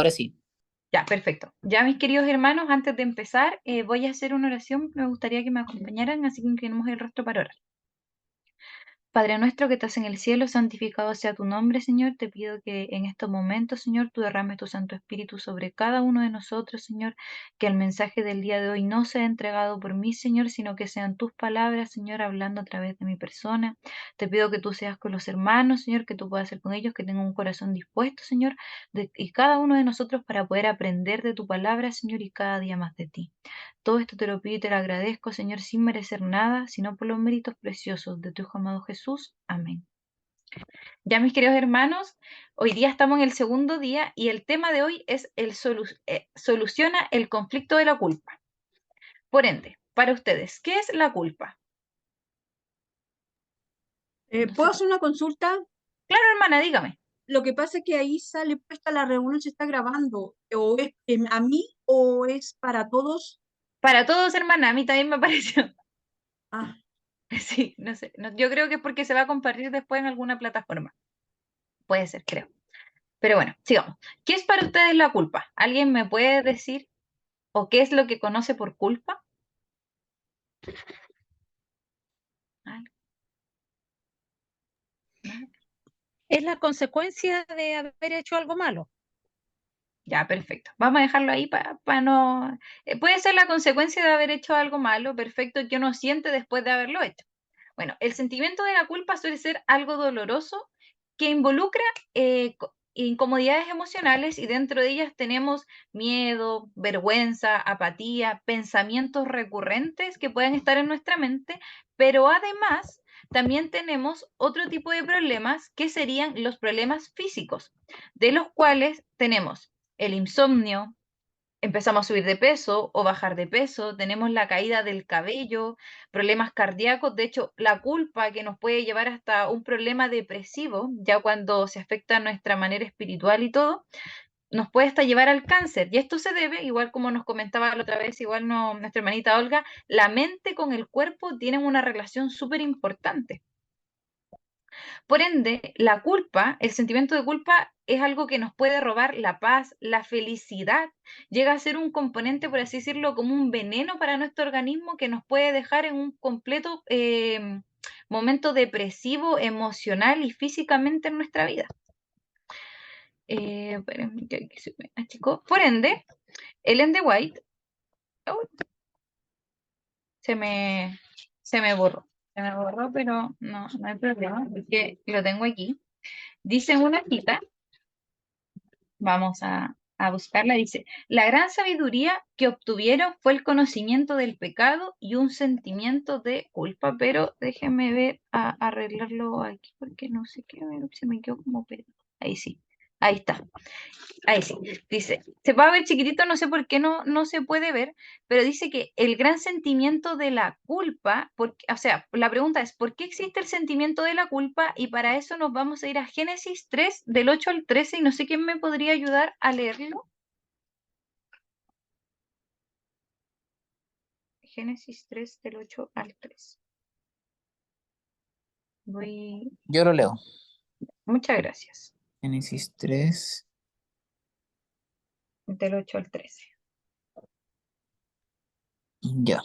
Ahora sí. Ya, perfecto. Ya, mis queridos hermanos, antes de empezar, voy a hacer una oración. Me gustaría que me acompañaran, así que inclinemos el rostro para orar. Padre nuestro que estás en el cielo, santificado sea tu nombre, Señor. Te pido que en estos momentos, Señor, tú derrames tu Santo Espíritu sobre cada uno de nosotros, Señor. Que el mensaje del día de hoy no sea entregado por mí, Señor, sino que sean tus palabras, Señor, hablando a través de mi persona. Te pido que tú seas con los hermanos, Señor, que tú puedas ser con ellos, que tengan un corazón dispuesto, Señor, y cada uno de nosotros para poder aprender de tu palabra, Señor, y cada día más de ti. Todo esto te lo pido y te lo agradezco, Señor, sin merecer nada, sino por los méritos preciosos de tu Hijo amado Jesús. Amén. Ya, mis queridos hermanos, hoy día estamos en el segundo día y el tema de hoy es soluciona el conflicto de la culpa. Por ende, para ustedes, ¿qué es la culpa? No sé. ¿Puedo hacer una consulta? Claro, hermana, dígame. Lo que pasa es que ahí sale puesta la reunión, se está grabando. ¿O es a mí o es para todos? Para todos, hermana, a mí también me pareció. Ah, Sí, no sé. Yo creo que es porque se va a compartir después en alguna plataforma. Puede ser, creo. Pero bueno, sigamos. ¿Qué es para ustedes la culpa? ¿Alguien me puede decir o qué es lo que conoce por culpa? Ah, nada. Es la consecuencia de haber hecho algo malo. Ya, perfecto. Vamos a dejarlo ahí para no... puede ser la consecuencia de haber hecho algo malo, perfecto, que uno siente después de haberlo hecho. Bueno, el sentimiento de la culpa suele ser algo doloroso que involucra incomodidades emocionales y dentro de ellas tenemos miedo, vergüenza, apatía, pensamientos recurrentes que pueden estar en nuestra mente, pero además también tenemos otro tipo de problemas que serían los problemas físicos, de los cuales tenemos el insomnio, empezamos a subir de peso o bajar de peso, tenemos la caída del cabello, problemas cardíacos, de hecho, la culpa que nos puede llevar hasta un problema depresivo, ya cuando se afecta nuestra manera espiritual y todo, nos puede hasta llevar al cáncer. Y esto se debe, igual como nos comentaba la otra vez, igual no, nuestra hermanita Olga, la mente con el cuerpo tienen una relación súper importante. Por ende, la culpa, el sentimiento de culpa es algo que nos puede robar la paz, la felicidad, llega a ser un componente, por así decirlo, como un veneno para nuestro organismo que nos puede dejar en un completo momento depresivo, emocional y físicamente en nuestra vida. Espérenme que aquí se me achicó. Por ende, Ellen de White, oh, se me, se me borró. Se me borró, pero no hay problema, porque lo tengo aquí. Dice en una cita, vamos a buscarla, dice, la gran sabiduría que obtuvieron fue el conocimiento del pecado y un sentimiento de culpa, pero déjenme ver, arreglarlo aquí, porque no sé qué, a ver, se me quedó como pegado. Ahí sí, ahí está. Ahí sí, dice, se va a ver chiquitito, no sé por qué no se puede ver, pero dice que el gran sentimiento de la culpa, o sea, la pregunta es, ¿por qué existe el sentimiento de la culpa? Y para eso nos vamos a ir a Génesis 3, del 8 al 13, y no sé quién me podría ayudar a leerlo. Génesis 3, del 8 al 13. Voy, Yo lo leo. muchas gracias, Génesis 3. del 8 al 13. Ya.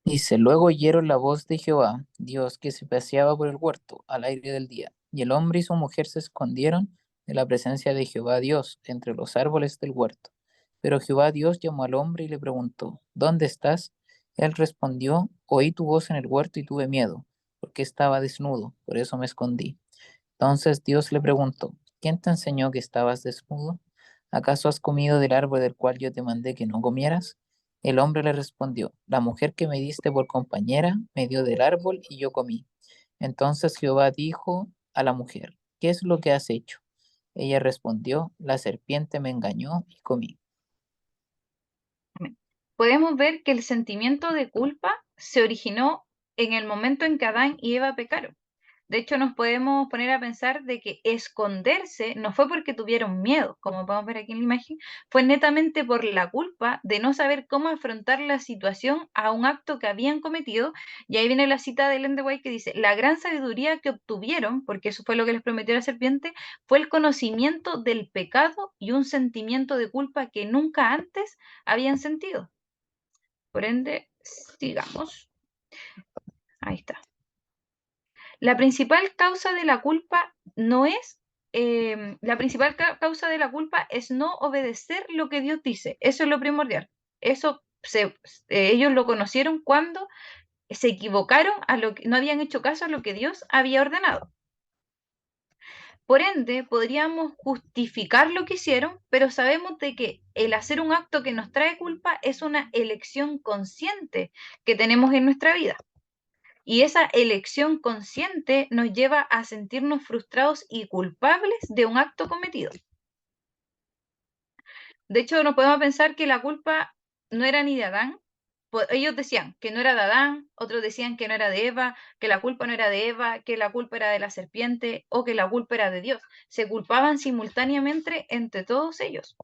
Dice, luego oyeron la voz de Jehová, Dios, que se paseaba por el huerto al aire del día. Y el hombre y su mujer se escondieron de la presencia de Jehová Dios entre los árboles del huerto. Pero Jehová Dios llamó al hombre y le preguntó, ¿dónde estás? Él respondió, oí tu voz en el huerto y tuve miedo, porque estaba desnudo, por eso me escondí. Entonces Dios le preguntó, ¿quién te enseñó que estabas desnudo? ¿Acaso has comido del árbol del cual yo te mandé que no comieras? El hombre le respondió, la mujer que me diste por compañera me dio del árbol y yo comí. Entonces Jehová dijo a la mujer, ¿qué es lo que has hecho? Ella respondió, la serpiente me engañó y comí. Podemos ver que el sentimiento de culpa se originó en el momento en que Adán y Eva pecaron. De hecho, nos podemos poner a pensar de que esconderse no fue porque tuvieron miedo, como podemos ver aquí en la imagen, fue netamente por la culpa de no saber cómo afrontar la situación a un acto que habían cometido. Y ahí viene la cita de Ellen White que dice, la gran sabiduría que obtuvieron, porque eso fue lo que les prometió la serpiente, fue el conocimiento del pecado y un sentimiento de culpa que nunca antes habían sentido. Por ende, sigamos. Ahí está. La principal causa de la culpa no es, la principal causa de la culpa es no obedecer lo que Dios dice. Eso es lo primordial. Eso ellos lo conocieron cuando se equivocaron a lo que no habían hecho caso a lo que Dios había ordenado. Por ende, podríamos justificar lo que hicieron, pero sabemos de que el hacer un acto que nos trae culpa es una elección consciente que tenemos en nuestra vida. Y esa elección consciente nos lleva a sentirnos frustrados y culpables de un acto cometido. De hecho, nos podemos pensar que la culpa no era ni de Adán. Ellos decían que no era de Adán, otros decían que no era de Eva, que la culpa no era de Eva, que la culpa era de la serpiente o que la culpa era de Dios. Se culpaban simultáneamente entre todos ellos,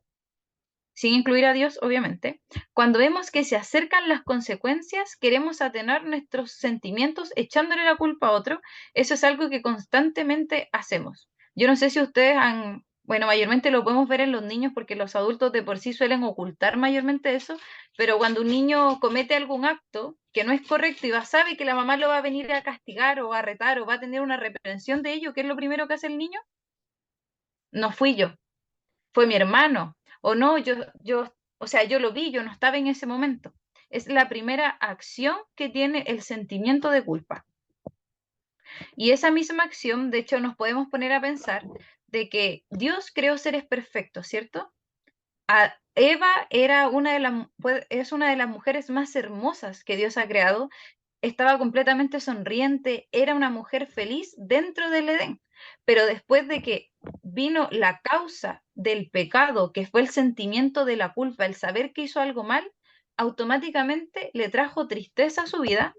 sin incluir a Dios, obviamente. Cuando vemos que se acercan las consecuencias, queremos atenuar nuestros sentimientos echándole la culpa a otro. Eso es algo que constantemente hacemos. Yo no sé si ustedes han, bueno, mayormente lo podemos ver en los niños porque los adultos de por sí suelen ocultar mayormente eso, pero cuando un niño comete algún acto que no es correcto y sabe que la mamá lo va a venir a castigar o a retar o va a tener una reprensión de ello, ¿qué es lo primero que hace el niño? No fui yo, fue mi hermano, o no, o sea, yo lo vi, yo no estaba en ese momento. Es la primera acción que tiene el sentimiento de culpa. Y esa misma acción, de hecho, nos podemos poner a pensar de que Dios creó seres perfectos, ¿cierto? Eva es una de las mujeres más hermosas que Dios ha creado, estaba completamente sonriente, era una mujer feliz dentro del Edén, pero después de que vino la causa del pecado, que fue el sentimiento de la culpa, el saber que hizo algo mal, automáticamente le trajo tristeza a su vida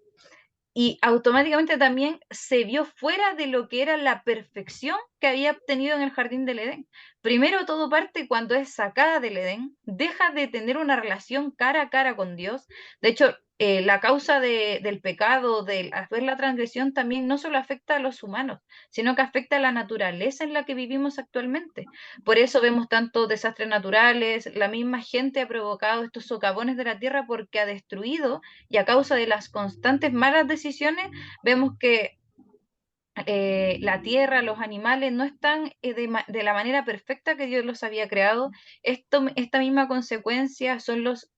y automáticamente también se vio fuera de lo que era la perfección que había obtenido en el jardín del Edén. Primero todo parte cuando es sacada del Edén, deja de tener una relación cara a cara con Dios. De hecho, la causa del pecado, del hacer la transgresión, también no solo afecta a los humanos, sino que afecta a la naturaleza en la que vivimos actualmente. Por eso vemos tantos desastres naturales, la misma gente ha provocado estos socavones de la tierra porque ha destruido y a causa de las constantes malas decisiones, vemos que la tierra, los animales no están de la manera perfecta que Dios los había creado. Esta misma consecuencia son los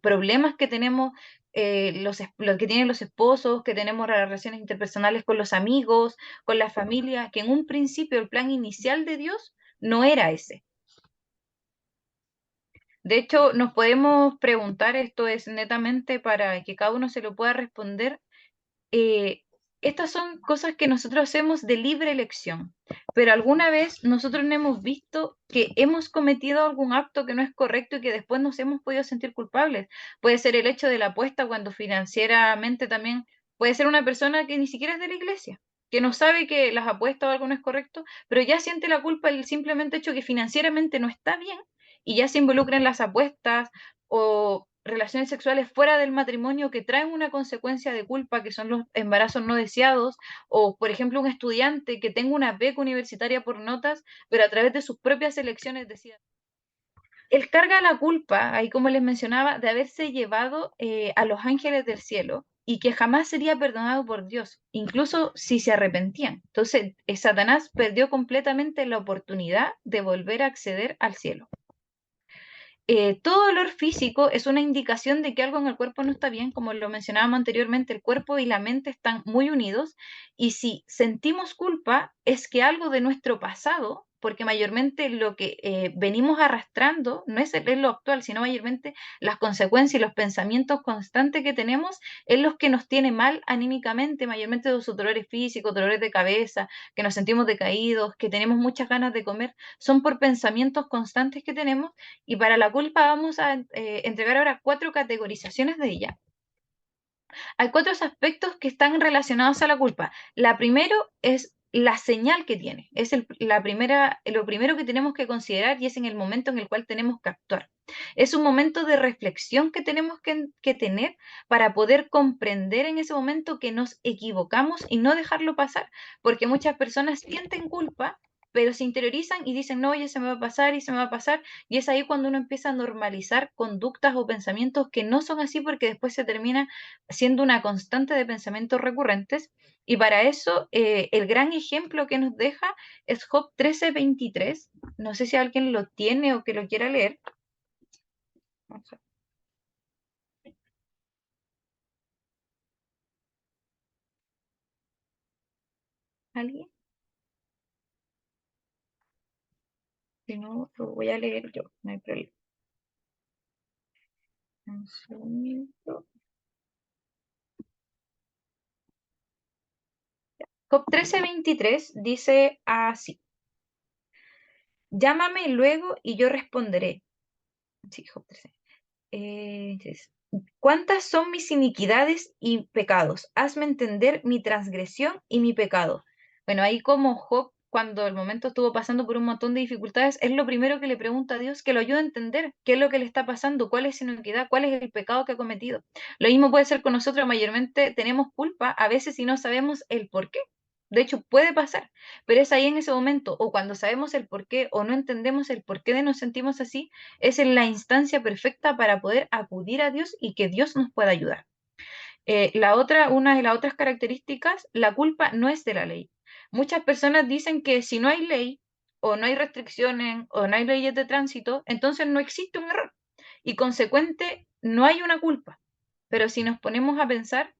problemas que tenemos, los que tienen los esposos, que tenemos las relaciones interpersonales con los amigos, con la familia, que en un principio el plan inicial de Dios no era ese. De hecho, nos podemos preguntar, esto es netamente para que cada uno se lo pueda responder, estas son cosas que nosotros hacemos de libre elección, pero alguna vez nosotros no hemos visto que hemos cometido algún acto que no es correcto y que después nos hemos podido sentir culpables. Puede ser el hecho de la apuesta cuando financieramente también puede ser una persona que ni siquiera es de la iglesia, que no sabe que las apuestas o algo no es correcto, pero ya siente la culpa del simplemente hecho que financieramente no está bien y ya se involucra en las apuestas o relaciones sexuales fuera del matrimonio que traen una consecuencia de culpa, que son los embarazos no deseados, o por ejemplo un estudiante que tenga una beca universitaria por notas, pero a través de sus propias elecciones decida. Él carga la culpa, ahí como les mencionaba, de haberse llevado a los ángeles del cielo y que jamás sería perdonado por Dios, incluso si se arrepentían. Entonces, Satanás perdió completamente la oportunidad de volver a acceder al cielo. Todo dolor físico es una indicación de que algo en el cuerpo no está bien, como lo mencionábamos anteriormente, el cuerpo y la mente están muy unidos y si sentimos culpa es que algo de nuestro pasado, porque mayormente lo que venimos arrastrando no es lo actual, sino mayormente las consecuencias y los pensamientos constantes que tenemos es los que nos tiene mal anímicamente, mayormente de sus dolores físicos, dolores de cabeza, que nos sentimos decaídos, que tenemos muchas ganas de comer, son por pensamientos constantes que tenemos y para la culpa vamos a entregar ahora 4 categorizaciones de ella. Hay 4 aspectos que están relacionados a la culpa. La primero es la señal que tiene. Es lo primero que tenemos que considerar y es en el momento en el cual tenemos que actuar. Es un momento de reflexión que tenemos que tener para poder comprender en ese momento que nos equivocamos y no dejarlo pasar, porque muchas personas sienten culpa, pero se interiorizan y dicen, no, ya se me va a pasar y se me va a pasar, y es ahí cuando uno empieza a normalizar conductas o pensamientos que no son así porque después se termina siendo una constante de pensamientos recurrentes. Y para eso, el gran ejemplo que nos deja es Job 13:23. No sé si alguien lo tiene o que lo quiera leer. Vamos a ver. ¿Alguien? Si no, lo voy a leer yo, no hay problema. Un segundito. Job 13:23 dice así: Llámame luego y yo responderé. Sí, Job 13. Entonces, ¿cuántas son mis iniquidades y pecados? Hazme entender mi transgresión y mi pecado. Bueno, ahí como Job, cuando el momento estuvo pasando por un montón de dificultades, es lo primero que le pregunta a Dios, que lo ayude a entender qué es lo que le está pasando, cuál es su iniquidad, cuál es el pecado que ha cometido. Lo mismo puede ser con nosotros, mayormente tenemos culpa a veces si no sabemos el por qué. De hecho, puede pasar, pero es ahí en ese momento, o cuando sabemos el por qué, o no entendemos el por qué de nos sentimos así, es en la instancia perfecta para poder acudir a Dios y que Dios nos pueda ayudar. Una de las otras características, la culpa no es de la ley. Muchas personas dicen que si no hay ley, o no hay restricciones, o no hay leyes de tránsito, entonces no existe un error. Y consecuente, no hay una culpa. Pero si nos ponemos a pensar,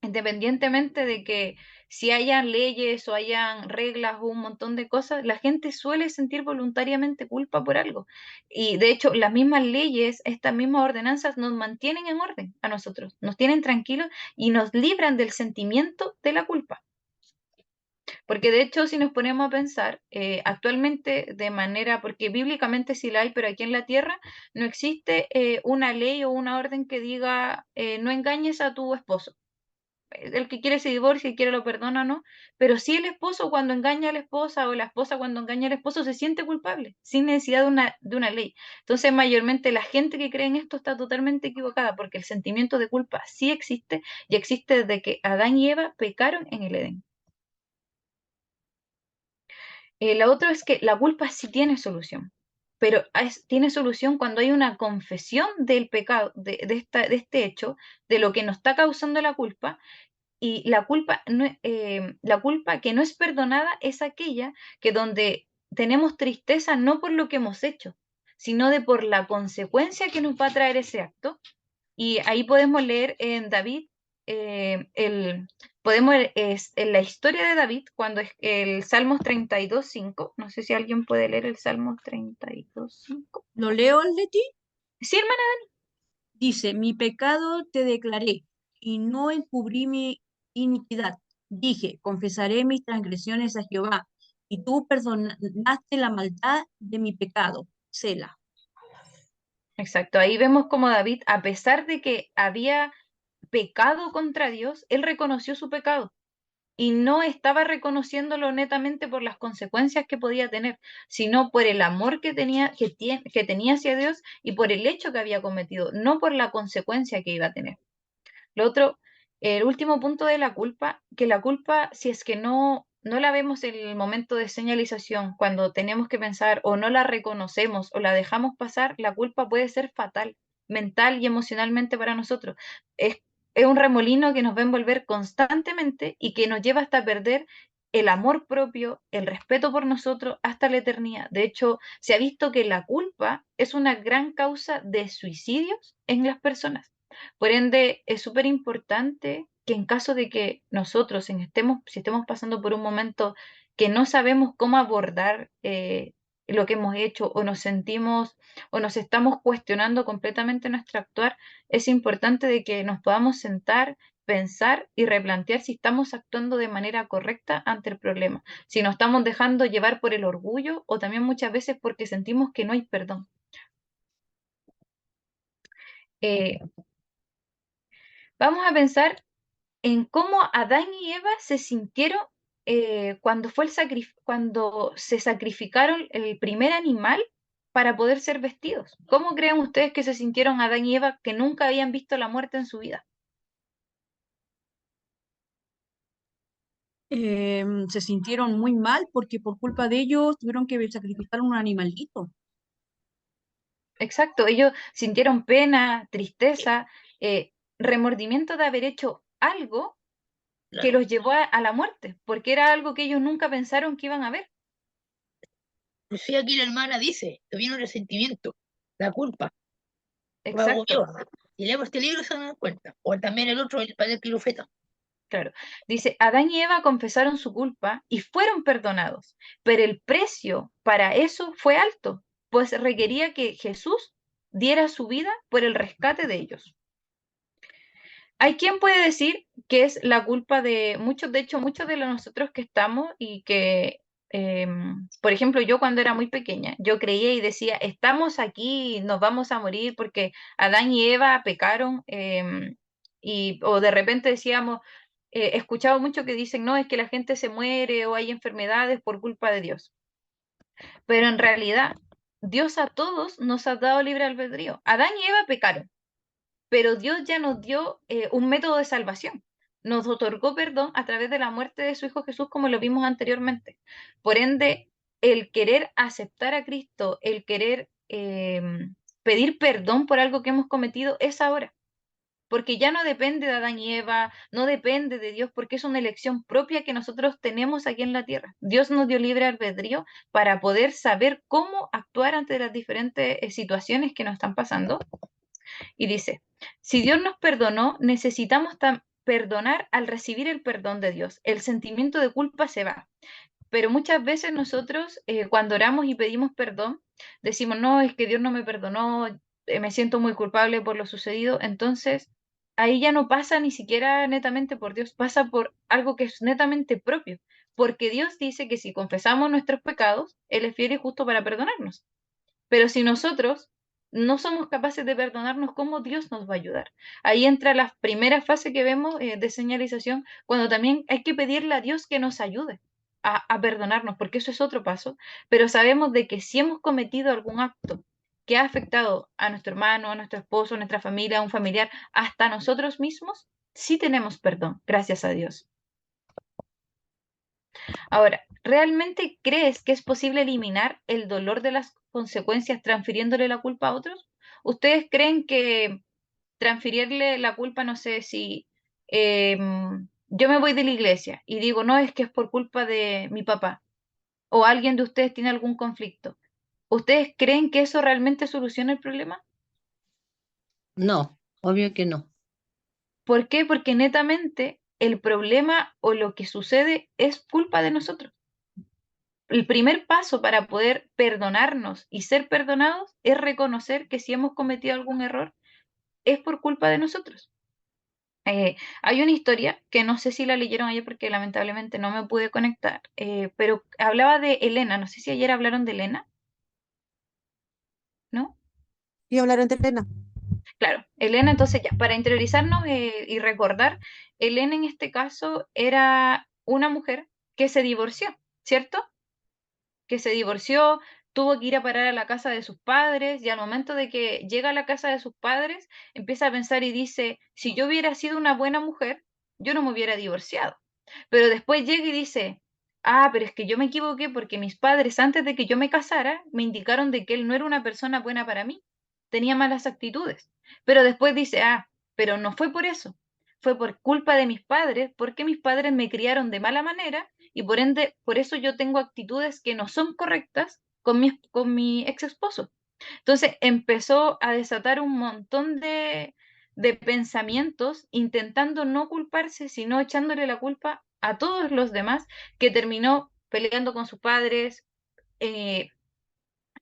independientemente de que si hayan leyes o hayan reglas o un montón de cosas, la gente suele sentir voluntariamente culpa por algo. Y de hecho, las mismas leyes, estas mismas ordenanzas nos mantienen en orden a nosotros, nos tienen tranquilos y nos libran del sentimiento de la culpa. Porque de hecho, si nos ponemos a pensar, actualmente de manera, porque bíblicamente sí la hay, pero aquí en la tierra no existe una ley o una orden que diga no engañes a tu esposo. El que quiere se divorcia y quiere lo perdona, ¿no? Pero sí el esposo cuando engaña a la esposa o la esposa cuando engaña al esposo se siente culpable, sin necesidad de una ley. Entonces, mayormente la gente que cree en esto está totalmente equivocada porque el sentimiento de culpa sí existe y existe desde que Adán y Eva pecaron en el Edén. La otra es que la culpa sí tiene solución, pero tiene solución cuando hay una confesión del pecado, de este hecho, de lo que nos está causando la culpa. Y la culpa que no es perdonada es aquella que donde tenemos tristeza no por lo que hemos hecho, sino de por la consecuencia que nos va a traer ese acto. Y ahí podemos leer en David, en la historia de David, cuando es el Salmos 32:5. No sé si alguien puede leer el Salmos 32:5. ¿Lo leo, Leti? Sí, hermana. Dice, mi pecado te declaré y no encubrí mi iniquidad. Dije, confesaré mis transgresiones a Jehová y tú perdonaste la maldad de mi pecado. Sela. Exacto, ahí vemos como David, a pesar de que había pecado contra Dios, él reconoció su pecado y no estaba reconociéndolo netamente por las consecuencias que podía tener, sino por el amor que tenía hacia Dios y por el hecho que había cometido, no por la consecuencia que iba a tener. Lo otro, el último punto de la culpa, que la culpa, si es que no la vemos en el momento de señalización, cuando tenemos que pensar o no la reconocemos o la dejamos pasar, la culpa puede ser fatal, mental y emocionalmente para nosotros. Es, es un remolino que nos va a envolver constantemente y que nos lleva hasta perder el amor propio, el respeto por nosotros hasta la eternidad. De hecho, se ha visto que la culpa es una gran causa de suicidios en las personas. Por ende, es súper importante que en caso de que nosotros si estemos pasando por un momento que no sabemos cómo abordar lo que hemos hecho o nos sentimos o nos estamos cuestionando completamente nuestro actuar, es importante de que nos podamos sentar, pensar y replantear si estamos actuando de manera correcta ante el problema, si nos estamos dejando llevar por el orgullo o también muchas veces porque sentimos que no hay perdón. Eh, Vamos a pensar en cómo Adán y Eva se sintieron cuando cuando se sacrificaron el primer animal para poder ser vestidos. ¿Cómo creen ustedes que se sintieron Adán y Eva que nunca habían visto la muerte en su vida? Se sintieron muy mal porque por culpa de ellos tuvieron que sacrificar un animalito. Exacto, ellos sintieron pena, tristeza, remordimiento de haber hecho algo que Claro. los llevó a la muerte, porque era algo que ellos nunca pensaron que iban a ver. Inclusive aquí la hermana dice que viene un resentimiento, la culpa, lo Exacto, agobió. Si leemos este libro se dan cuenta. O también el otro, el padre Quirufeta. claro. Dice, Adán y Eva confesaron su culpa y fueron perdonados, pero el precio para eso fue alto, pues requería que Jesús diera su vida por el rescate de ellos. Hay quien puede decir que es la culpa de muchos, de hecho, muchos de nosotros que estamos y que, por ejemplo, yo cuando era muy pequeña, yo creía y decía, estamos aquí, nos vamos a morir porque Adán y Eva pecaron, o de repente decíamos, he escuchado mucho que dicen, no, es que la gente se muere o hay enfermedades por culpa de Dios. Pero en realidad, Dios a todos nos ha dado libre albedrío. Adán y Eva pecaron, pero Dios ya nos dio un método de salvación. Nos otorgó perdón a través de la muerte de su Hijo Jesús, como lo vimos anteriormente. Por ende, el querer aceptar a Cristo, el querer pedir perdón por algo que hemos cometido, es ahora. Porque ya no depende de Adán y Eva, no depende de Dios, porque es una elección propia que nosotros tenemos aquí en la tierra. Dios nos dio libre albedrío para poder saber cómo actuar ante las diferentes situaciones que nos están pasando. Y dice, si Dios nos perdonó, necesitamos perdonar al recibir el perdón de Dios. El sentimiento de culpa se va. Pero muchas veces nosotros, cuando oramos y pedimos perdón, decimos, no, es que Dios no me perdonó, me siento muy culpable por lo sucedido. Entonces, ahí ya no pasa ni siquiera netamente por Dios, pasa por algo que es netamente propio. Porque Dios dice que si confesamos nuestros pecados, Él es fiel y justo para perdonarnos. Pero si nosotros no somos capaces de perdonarnos, ¿cómo Dios nos va a ayudar? Ahí entra la primera fase que vemos de señalización, cuando también hay que pedirle a Dios que nos ayude a perdonarnos, porque eso es otro paso, pero sabemos de que si hemos cometido algún acto que ha afectado a nuestro hermano, a nuestro esposo, a nuestra familia, a un familiar, hasta a nosotros mismos, sí tenemos perdón, gracias a Dios. Ahora, ¿realmente crees que es posible eliminar el dolor de las consecuencias transfiriéndole la culpa a otros? ¿Ustedes creen que transferirle la culpa, no sé si yo me voy de la iglesia y digo, no, es que es por culpa de mi papá o alguien de ustedes tiene algún conflicto? ¿Ustedes creen que eso realmente soluciona el problema? No, obvio que no. ¿Por qué? Porque netamente el problema o lo que sucede es culpa de nosotros. El primer paso para poder perdonarnos y ser perdonados es reconocer que si hemos cometido algún error es por culpa de nosotros. Hay una historia que no sé si la leyeron ayer porque lamentablemente no me pude conectar, pero hablaba de Elena, no sé si ayer hablaron de Elena, ¿no? Y hablaron de Elena. Claro, Elena, entonces ya, para interiorizarnos y recordar, Elena en este caso era una mujer que se divorció, ¿cierto? Que se divorció, tuvo que ir a parar a la casa de sus padres y al momento de que llega a la casa de sus padres, empieza a pensar y dice, si yo hubiera sido una buena mujer, yo no me hubiera divorciado. Pero después llega y dice, ah, pero es que yo me equivoqué porque mis padres antes de que yo me casara me indicaron de que él no era una persona buena para mí, tenía malas actitudes. Pero después dice, ah, pero no fue por eso, fue por culpa de mis padres, porque mis padres me criaron de mala manera y por ende, por eso yo tengo actitudes que no son correctas con mi ex esposo. Entonces empezó a desatar un montón de pensamientos intentando no culparse, sino echándole la culpa a todos los demás, que terminó peleando con sus padres eh,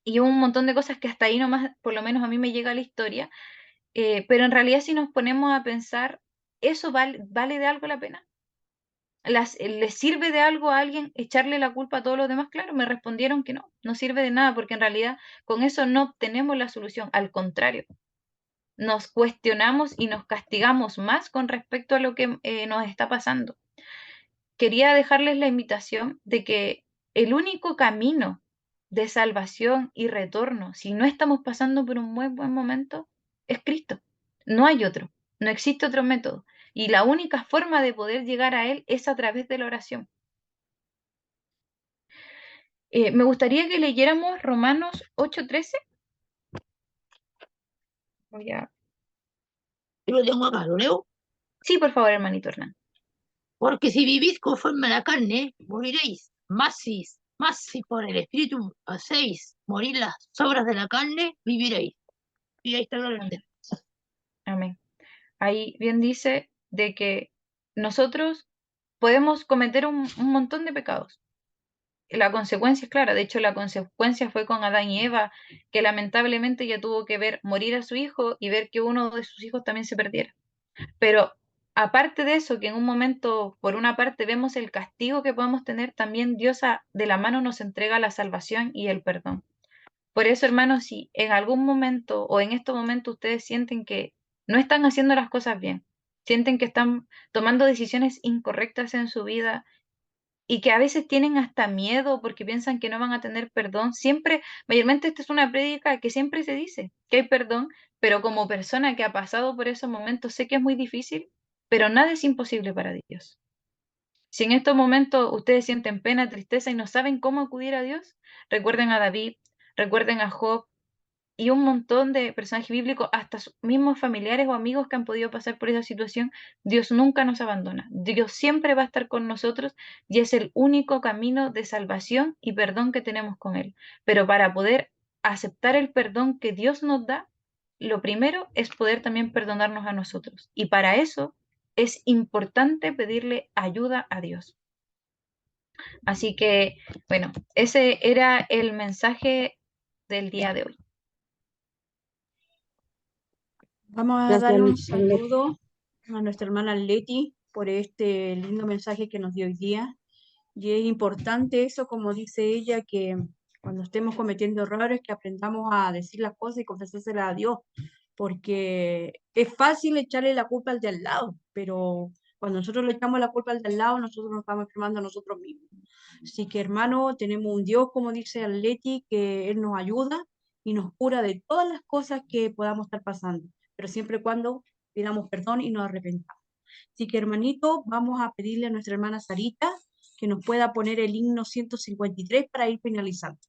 y un montón de cosas que hasta ahí nomás, por lo menos a mí me llega la historia, pero en realidad si nos ponemos a pensar, ¿eso vale de algo la pena? ¿Les sirve de algo a alguien echarle la culpa a todos los demás? Claro, me respondieron que no, no sirve de nada, porque en realidad con eso no obtenemos la solución, al contrario, nos cuestionamos y nos castigamos más con respecto a lo que nos está pasando. quería dejarles la invitación de que el único camino de salvación y retorno, si no estamos pasando por un muy buen momento, es Cristo. No hay otro, no existe otro método. Y la única forma de poder llegar a Él es a través de la oración. Me gustaría que leyéramos Romanos 8:13. Voy a... Yo lo tengo acá, ¿lo leo? Sí, por favor, hermanito Hernán. Porque si vivís conforme a la carne, moriréis. Más si por el Espíritu hacéis morir las obras de la carne, viviréis. Y ahí está la lectura. Amén. Ahí bien dice de que nosotros podemos cometer un montón de pecados. La consecuencia es clara, de hecho la consecuencia fue con Adán y Eva, que lamentablemente ya tuvo que ver morir a su hijo y ver que uno de sus hijos también se perdiera. Pero aparte de eso, que en un momento, por una parte, vemos el castigo que podemos tener, también Dios de la mano nos entrega la salvación y el perdón. Por eso, hermanos, si en algún momento o en estos momentos ustedes sienten que no están haciendo las cosas bien, sienten que están tomando decisiones incorrectas en su vida y que a veces tienen hasta miedo porque piensan que no van a tener perdón, siempre, mayormente esta es una prédica que siempre se dice que hay perdón, pero como persona que ha pasado por esos momentos sé que es muy difícil, pero nada es imposible para Dios. Si en estos momentos ustedes sienten pena, tristeza y no saben cómo acudir a Dios, recuerden a David, recuerden a Job y un montón de personajes bíblicos, hasta sus mismos familiares o amigos que han podido pasar por esa situación. Dios nunca nos abandona. Dios siempre va a estar con nosotros y es el único camino de salvación y perdón que tenemos con Él. Pero para poder aceptar el perdón que Dios nos da, lo primero es poder también perdonarnos a nosotros. Y para eso es importante pedirle ayuda a Dios. Así que, bueno, ese era el mensaje del día de hoy. Vamos a Gracias, darle un Arlet. saludo a nuestra hermana Leti por este lindo mensaje que nos dio hoy día. Y es importante eso, como dice ella, que cuando estemos cometiendo errores, que aprendamos a decir las cosas y confesárselas a Dios, porque es fácil echarle la culpa al de al lado, pero cuando nosotros le echamos la culpa al de al lado, nosotros nos estamos enfermando a nosotros mismos. Así que, hermano, tenemos un Dios, como dice Arleti, que Él nos ayuda y nos cura de todas las cosas que podamos estar pasando, pero siempre y cuando pidamos perdón y nos arrepentamos. Así que, hermanito, vamos a pedirle a nuestra hermana Sarita que nos pueda poner el himno 153 para ir finalizando.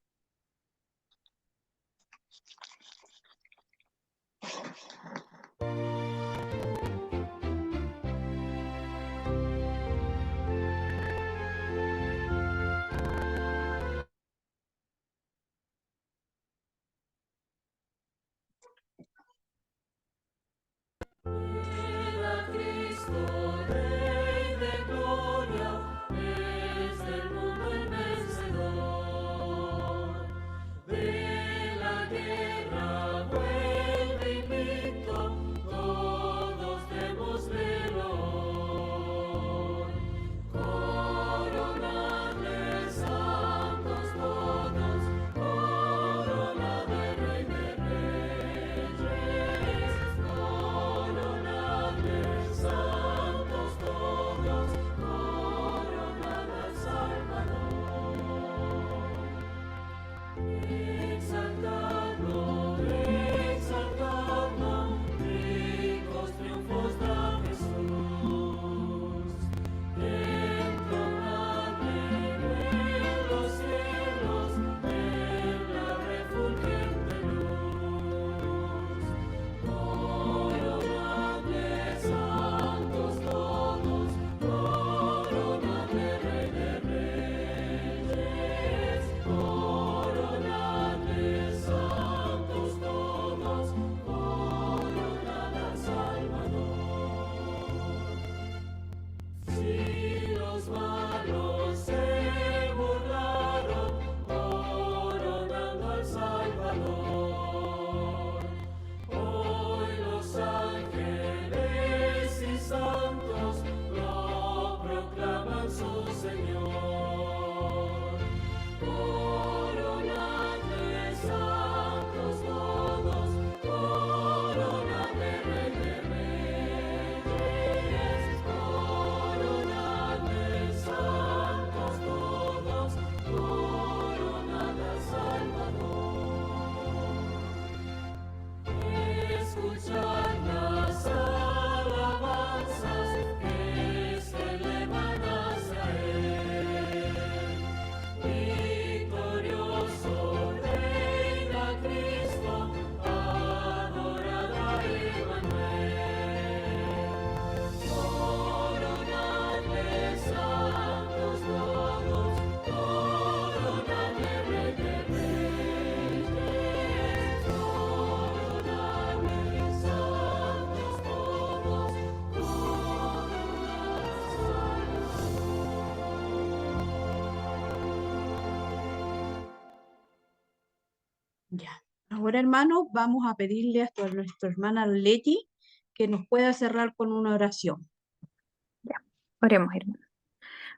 ahora, hermanos, vamos a pedirle a nuestra hermana Leti que nos pueda cerrar con una oración. Oremos, hermano.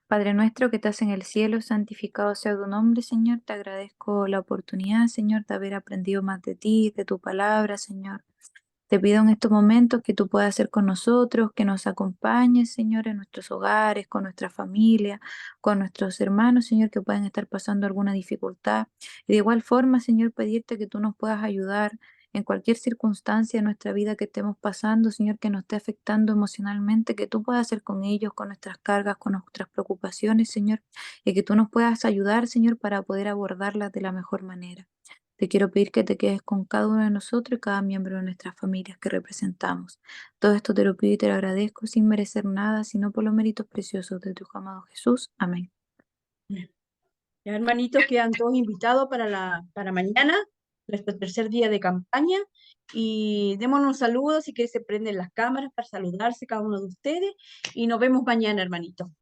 Padre nuestro que estás en el cielo, santificado sea tu nombre, Señor. Te agradezco la oportunidad, Señor, de haber aprendido más de ti, de tu palabra, Señor. Te pido en estos momentos que tú puedas ser con nosotros, que nos acompañes, Señor, en nuestros hogares, con nuestra familia, con nuestros hermanos, Señor, que pueden estar pasando alguna dificultad. Y de igual forma, Señor, pedirte que tú nos puedas ayudar en cualquier circunstancia de nuestra vida que estemos pasando, Señor, que nos esté afectando emocionalmente, que tú puedas ser con ellos, con nuestras cargas, con nuestras preocupaciones, Señor, y que tú nos puedas ayudar, Señor, para poder abordarlas de la mejor manera. Te quiero pedir que te quedes con cada uno de nosotros y cada miembro de nuestras familias que representamos. Todo esto te lo pido y te lo agradezco sin merecer nada, sino por los méritos preciosos de tu Hijo amado Jesús. Amén. Ya, hermanitos, quedan todos invitados para mañana, nuestro tercer día de campaña, y démonos un saludo, así que se prenden las cámaras para saludarse cada uno de ustedes, y nos vemos mañana, hermanitos.